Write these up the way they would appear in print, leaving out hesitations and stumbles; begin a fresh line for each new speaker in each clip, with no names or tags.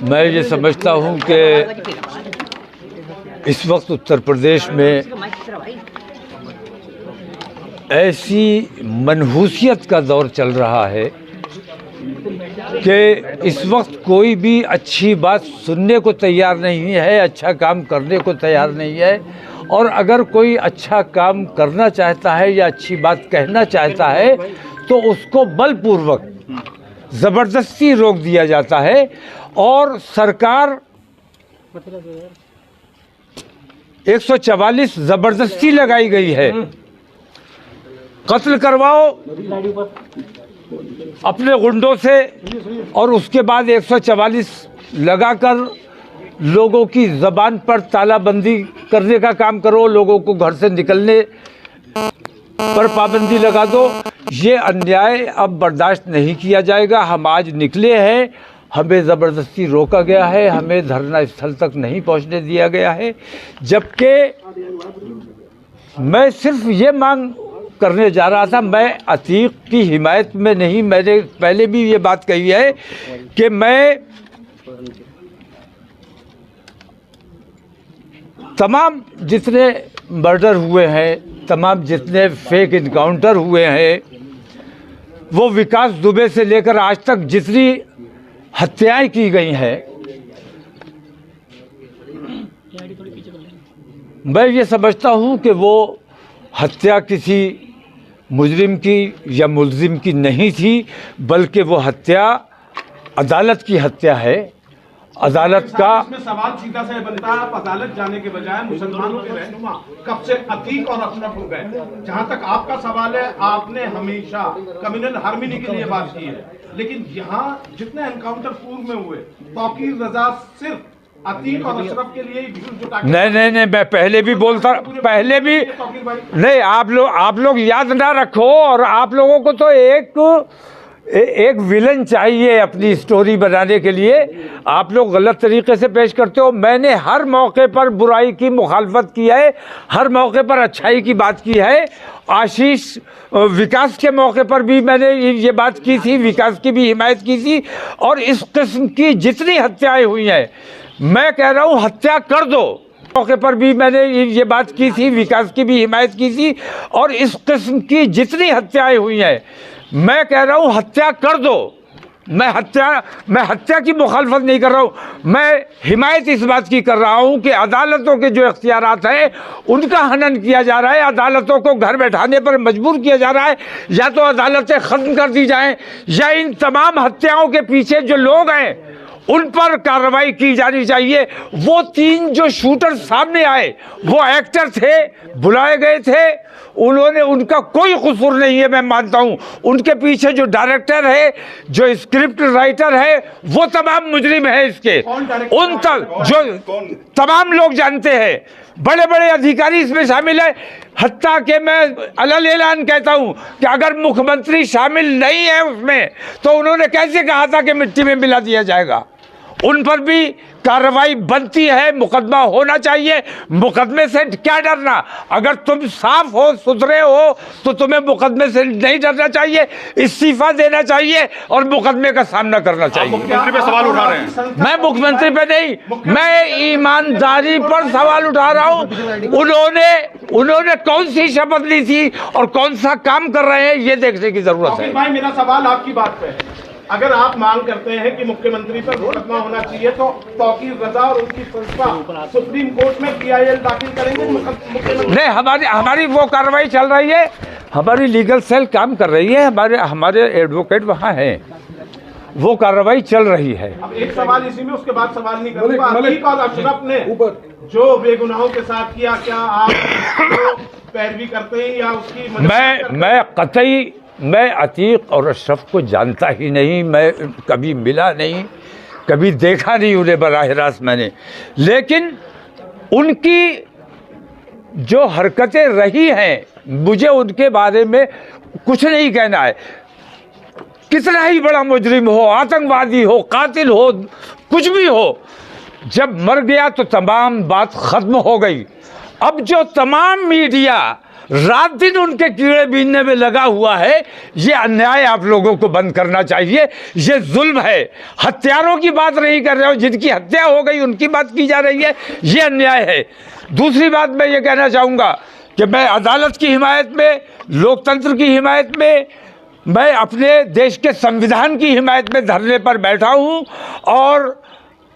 मैं ये समझता हूँ कि इस वक्त उत्तर प्रदेश में ऐसी मनहूसियत का दौर चल रहा है कि इस वक्त कोई भी अच्छी बात सुनने को तैयार नहीं है, अच्छा काम करने को तैयार नहीं है। और अगर कोई अच्छा काम करना चाहता है या अच्छी बात कहना चाहता है तो उसको बलपूर्वक ज़बरदस्ती रोक दिया जाता है। और सरकार 144 ज़बरदस्ती लगाई गई है, कत्ल करवाओ अपने गुंडों से और उसके बाद 144 लगाकर लोगों की ज़बान पर तालाबंदी करने का काम करो, लोगों को घर से निकलने पर पाबंदी लगा दो। ये अन्याय अब बर्दाश्त नहीं किया जाएगा। हम आज निकले हैं, हमें ज़बरदस्ती रोका गया है, हमें धरना स्थल तक नहीं पहुंचने दिया गया है। जबकि मैं सिर्फ ये मांग करने जा रहा था, मैं अतीक की हिमायत में नहीं, मैंने पहले भी ये बात कही है कि मैं तमाम जितने मर्डर हुए हैं, तमाम जितने फेक इनकाउंटर हुए हैं, वो विकास दुबे से लेकर आज तक जितनी हत्याएं की गई हैं, मैं ये समझता हूँ कि वो हत्या किसी मुजरिम की या मुल्जिम की नहीं थी, बल्कि वो हत्या अदालत की हत्या है। अदालत का
इसमें सवाल सीधा से बनता है, आप अदालत जाने के बजाय मुसलमानों के रहनुमा कब से अतीक और अशरफ हो गए। जहां तक आपका सवाल है, आपने हमेशा कम्युनल हार्मनी के लिए बात की है, लेकिन यहाँ जितने एनकाउंटर पूर्व में हुए, तौकीर रजा सिर्फ अतीक और अशरफ के लिए ही भीड़ जुटा के
नहीं, मैं पहले भी बोलता, पहले भी नहीं। आप लोग याद ना रखो, और आप लोगों को तो एक विलन चाहिए अपनी स्टोरी बनाने के लिए। आप लोग गलत तरीके से पेश करते हो। मैंने हर मौके पर बुराई की मुखालफत की है, हर मौके पर अच्छाई की बात की है। आशीष विकास के मौके पर भी मैंने ये बात की थी, विकास की भी हिमायत की थी। और इस किस्म की जितनी हत्याएं हुई हैं, मैं कह रहा हूँ हत्या कर दो। मौके पर भी मैंने ये बात की थी, विकास की भी हिमायत की थी। और इस किस्म की जितनी हत्याएं हुई हैं, मैं कह रहा हूँ हत्या कर दो। मैं हत्या की मुखालफत नहीं कर रहा हूँ, मैं हिमायत इस बात की कर रहा हूँ कि अदालतों के जो इख्तियारात हैं उनका हनन किया जा रहा है, अदालतों को घर बैठाने पर मजबूर किया जा रहा है। या तो अदालतें ख़त्म कर दी जाएं, या इन तमाम हत्याओं के पीछे जो लोग हैं उन पर कार्रवाई की जानी चाहिए। वो 3 जो शूटर सामने आए, वो एक्टर थे, बुलाए गए थे, उनका कोई कसूर नहीं है, मैं मानता हूँ। उनके पीछे जो डायरेक्टर है, जो स्क्रिप्ट राइटर है, वो तमाम मुजरिम है इसके। उन तक जो तमाम लोग जानते हैं, बड़े बड़े अधिकारी इसमें शामिल है। हत्ता के मैं अलल ऐलान कहता हूँ कि अगर मुख्यमंत्री शामिल नहीं है उसमें, तो उन्होंने कैसे कहा था कि मिट्टी में मिला दिया जाएगा। उन पर भी कार्रवाई बनती है, मुकदमा होना चाहिए। मुकदमे से क्या डरना? अगर तुम साफ हो, सुथरे हो, तो तुम्हें मुकदमे से नहीं डरना चाहिए, इस्तीफा देना चाहिए और मुकदमे का सामना करना चाहिए।
मुख्यमंत्री पे सवाल उठा रहे हैं।
मैं मुख्यमंत्री पे नहीं, मैं ईमानदारी पर सवाल उठा रहा हूँ। उन्होंने कौन सी शपथ ली थी और कौन सा काम कर रहे हैं, ये देखने की जरूरत है।
भाई, मेरा सवाल आपकी बात पे है। अगर आप मांग करते हैं कि मुख्यमंत्री पर मुकदमा होना चाहिए, तो तौकीर रजा और उनकी संस्था सुप्रीम कोर्ट में PIL दाखिल करेंगे मुख्यमंत्री?
नहीं, हमारी वो कार्रवाई चल रही है, हमारी लीगल सेल काम कर रही है, हमारे एडवोकेट वहाँ हैं, वो कार्रवाई चल रही है।
अब एक सवाल इसी में, उसके बाद सवाल नहीं करूंगा। अतीक और अशरफ ने जो बेगुनाहों के साथ किया, क्या आप पैरवी करते हैं या उसकी? मैं अतीक और अशरफ को जानता ही नहीं, मैं कभी मिला नहीं, कभी देखा नहीं उन्हें बराह रास्त मैंने। लेकिन उनकी जो हरकतें रही हैं, मुझे उनके बारे में कुछ नहीं कहना है। कितना ही बड़ा मुजरिम हो, आतंकवादी हो, कातिल हो, कुछ भी हो, जब मर गया तो तमाम बात खत्म हो गई। अब जो तमाम मीडिया
रात दिन उनके कीड़े बीनने में लगा हुआ है। ये अन्याय आप लोगों को बंद करना चाहिए। ये जुल्म है। हत्यारों की बात नहीं कर रहे हो, जिनकी हत्या हो गई उनकी बात की जा रही है। ये अन्याय है। दूसरी बात मैं ये कहना चाहूँगा कि मैं अदालत की हिमायत में, लोकतंत्र की हिमायत में, मैं अपने देश के संविधान की हिमायत में धरने पर बैठा हूँ और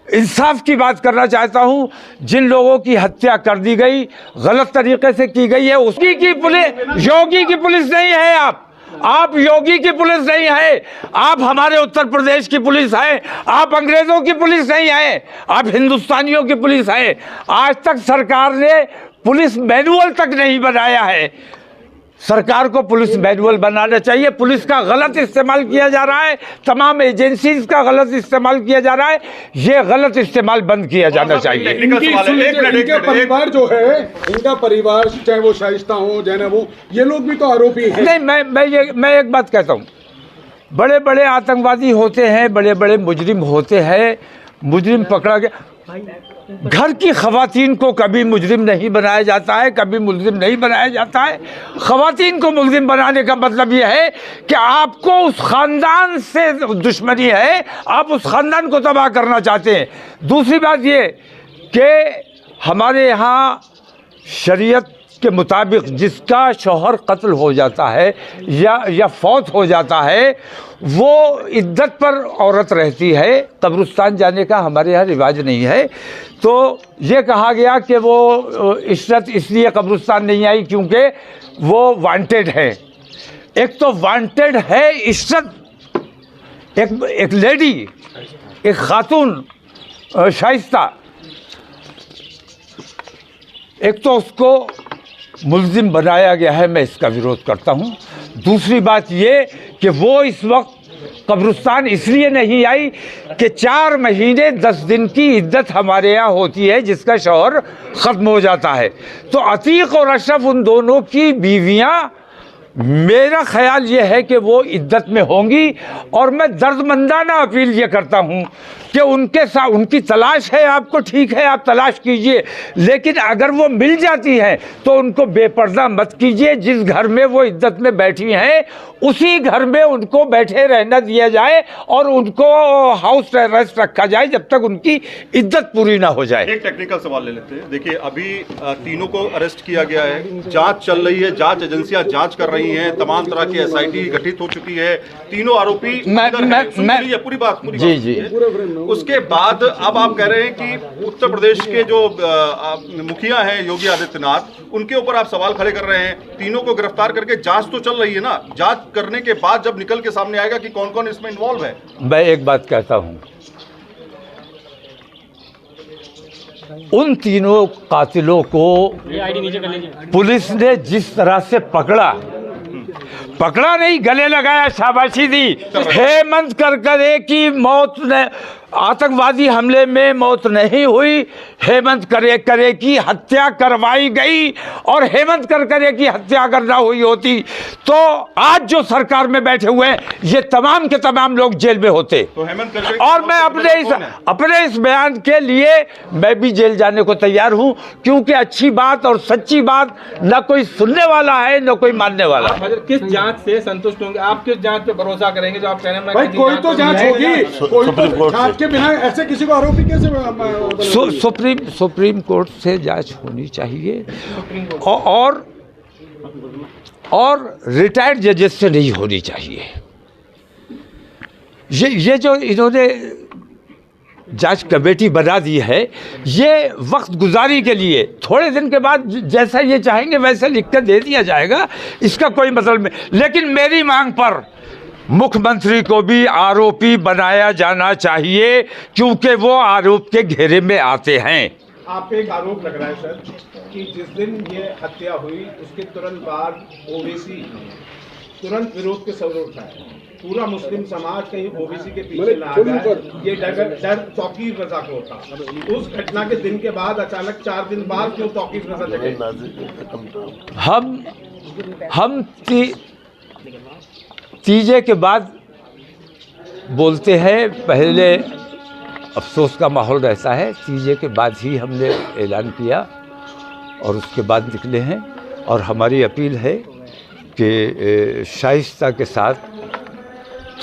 इंसाफ की बात करना चाहता हूं। जिन लोगों की हत्या कर दी गई, गलत तरीके से की गई है, उसकी की पुलिस, योगी की पुलिस नहीं है। आप योगी की पुलिस नहीं है। आप हमारे उत्तर प्रदेश की पुलिस है। आप अंग्रेजों की पुलिस नहीं है। आप हिंदुस्तानियों की पुलिस है। आज तक सरकार ने पुलिस मैनुअल तक नहीं बनाया है। सरकार को पुलिस मैनुअल बनाना चाहिए। पुलिस का गलत इस्तेमाल किया जा रहा है, तमाम एजेंसीज का गलत इस्तेमाल किया जा रहा है। ये गलत इस्तेमाल बंद किया जाना चाहिए।
इनके परिवार जो है, इनका परिवार चाहे वो शाइस्ता हो जैनब हो, ये लोग भी तो आरोपी हैं।
नहीं, मैं एक बात कहता हूँ, बड़े बड़े आतंकवादी होते हैं, बड़े बड़े मुजरिम होते हैं, मुजरिम पकड़ा गया। घर की खवातीन को कभी मुजरिम नहीं बनाया जाता है, कभी मुजरिम नहीं बनाया जाता है। खवातीन को मुजरिम बनाने का मतलब यह है कि आपको उस ख़ानदान से दुश्मनी है, आप उस ख़ानदान को तबाह करना चाहते हैं। दूसरी बात ये कि हमारे यहाँ शरीयत के मुताबिक जिसका शौहर कत्ल हो जाता है या फौत हो जाता है, वो इद्दत पर औरत रहती है। कब्रिस्तान जाने का हमारे यहाँ रिवाज नहीं है। तो ये कहा गया कि वो इशरत इसलिए कब्रिस्तान नहीं आई क्योंकि वो वांटेड है। एक तो वांटेड है इशरत, एक लेडी, एक खातून शाइस्ता, एक तो उसको मुल्जिम बनाया गया है। मैं इसका विरोध करता हूँ। दूसरी बात ये कि वो इस वक्त कब्रिस्तान इसलिए नहीं आई कि 4 महीने 10 दिन की इद्दत हमारे यहाँ होती है जिसका शौहर ख़त्म हो जाता है। तो अतीक और अशरफ उन दोनों की बीवियाँ, मेरा ख्याल ये है कि वो इद्दत में होंगी। और मैं दर्दमंदाना अपील ये करता हूँ कि उनके साथ उनकी तलाश है, आपको ठीक है, आप तलाश कीजिए, लेकिन अगर वो मिल जाती हैं तो उनको बेपर्दा मत कीजिए। जिस घर में वो इद्दत में बैठी हैं उसी घर में उनको बैठे रहना दिया जाए और उनको हाउस अरेस्ट रखा जाए जब तक उनकी इद्दत पूरी ना हो जाए।
एक टेक्निकल सवाल ले लेते हैं। देखिए, अभी तीनों को अरेस्ट किया गया है, जांच चल रही है, जांच एजेंसियां जांच कर रही हैं, तमाम तरह की SIT गठित हो चुकी है, तीनों आरोपी पूरी बात जी। उसके बाद अब आप कह रहे हैं कि उत्तर प्रदेश के जो मुखिया हैं योगी आदित्यनाथ, उनके ऊपर आप सवाल खड़े कर रहे हैं। तीनों को गिरफ्तार करके जांच तो चल रही है ना, जांच करने के बाद जब निकल के सामने आएगा कि कौन कौन इसमें इन्वॉल्व है।
मैं एक बात कहता हूं, उन तीनों कातिलों को पुलिस ने जिस तरह से पकड़ा नहीं, गले लगाया, शाबाशी दी। हेमंत करकरे की मौत ने, आतंकवादी हमले में मौत नहीं हुई, हेमंत करकरे की हत्या करवाई गई। और हेमंत करकरे की हत्या अगर ना हुई होती तो आज जो सरकार में बैठे हुए हैं ये तमाम के तमाम लोग जेल में होते।
तो हेमंत करकरे
और मैं अपने इस बयान के लिए मैं भी जेल जाने को तैयार हूं, क्योंकि अच्छी बात और सच्ची बात न कोई सुनने वाला है न कोई मानने वाला।
किस जांच से संतुष्ट होंगे आप? किस जांच पे भरोसा करेंगे जो आप कह रहे हैं?
भाई कोई तो जांच होगी, कोई तो जांच के बिना ऐसे किसी को आरोपी कैसे?
सुप्रीम कोर्ट से जांच होनी चाहिए और रिटायर्ड जजेस से नहीं होनी चाहिए। ये जो इन्होंने जांच कमेटी बना दी है, ये वक्त गुजारी के लिए, थोड़े दिन के बाद जैसा ये चाहेंगे वैसे लिख कर दे दिया जाएगा, इसका कोई मतलब नहीं। लेकिन मेरी मांग पर मुख्यमंत्री को भी आरोपी बनाया जाना चाहिए, क्योंकि वो आरोप के घेरे में आते हैं।
आप पे एक आरोप लग रहा है सर कि जिस दिन ये हत्या हुई उसके तुरंत बाद ओबीसी तुरंत विरोध के स्वर उठाए। पूरा मुस्लिम समाज कहीं ओबीसी के पीछे ना आ जाए, ये डर तौकीर रजा को था। उस घटना के दिन के बाद अचानक 4 दिन बाद क्यों तौकीर रजा जगे?
हम तीजे के बाद बोलते हैं, पहले अफसोस का माहौल रहता है, तीजे के बाद ही हमने ऐलान किया और उसके बाद निकले हैं। और हमारी अपील है कि शाइस्ता के साथ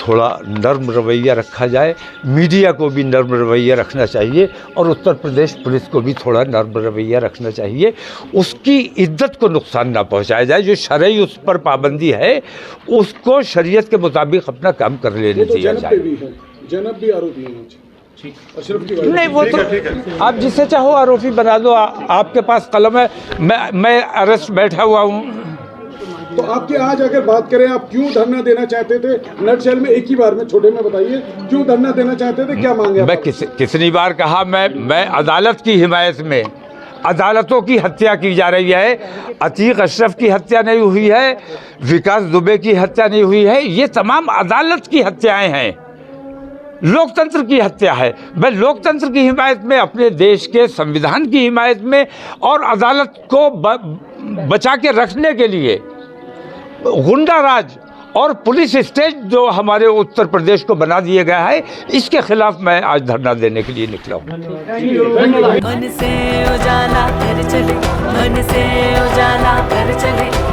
थोड़ा नर्म रवैया रखा जाए, मीडिया को भी नर्म रवैया रखना चाहिए और उत्तर प्रदेश पुलिस को भी थोड़ा नर्म रवैया रखना चाहिए। उसकी इज्जत को नुकसान ना पहुंचाया जाए। जो शरई उस पर पाबंदी है उसको शरीयत के मुताबिक अपना काम कर लेने दिया जाए।
जैनब भी आरोपी है, अशरफ की वाइफ।
नहीं, वो तो आप जिसे चाहो आरोपी बना दो। आपके पास कलम है, मैं अरेस्ट बैठा हुआ हूँ।
तो आपकी आज अगर बात करें, आप क्यों धरना देना चाहते थे? नटशेल में एक ही बार में छोटे में बताइए, क्यों धरना देना चाहते थे, क्या मांगे?
मैं कितनी बार कहा, मैं अदालत की हिमायत में। अदालतों की हत्या की जा रही है। अतीक अशरफ की हत्या नहीं हुई है, विकास दुबे की हत्या नहीं हुई है, ये तमाम अदालत की हत्याएं हैं, लोकतंत्र की हत्या है। मैं लोकतंत्र की हिमायत में, अपने देश के संविधान की हिमायत में और अदालत को बचा के रखने के लिए गुंडा राज और पुलिस स्टेट जो हमारे उत्तर प्रदेश को बना दिया गया है, इसके खिलाफ मैं आज धरना देने के लिए निकला हूँ।
मन से उजाला कर चले, मन से उजाला कर चले।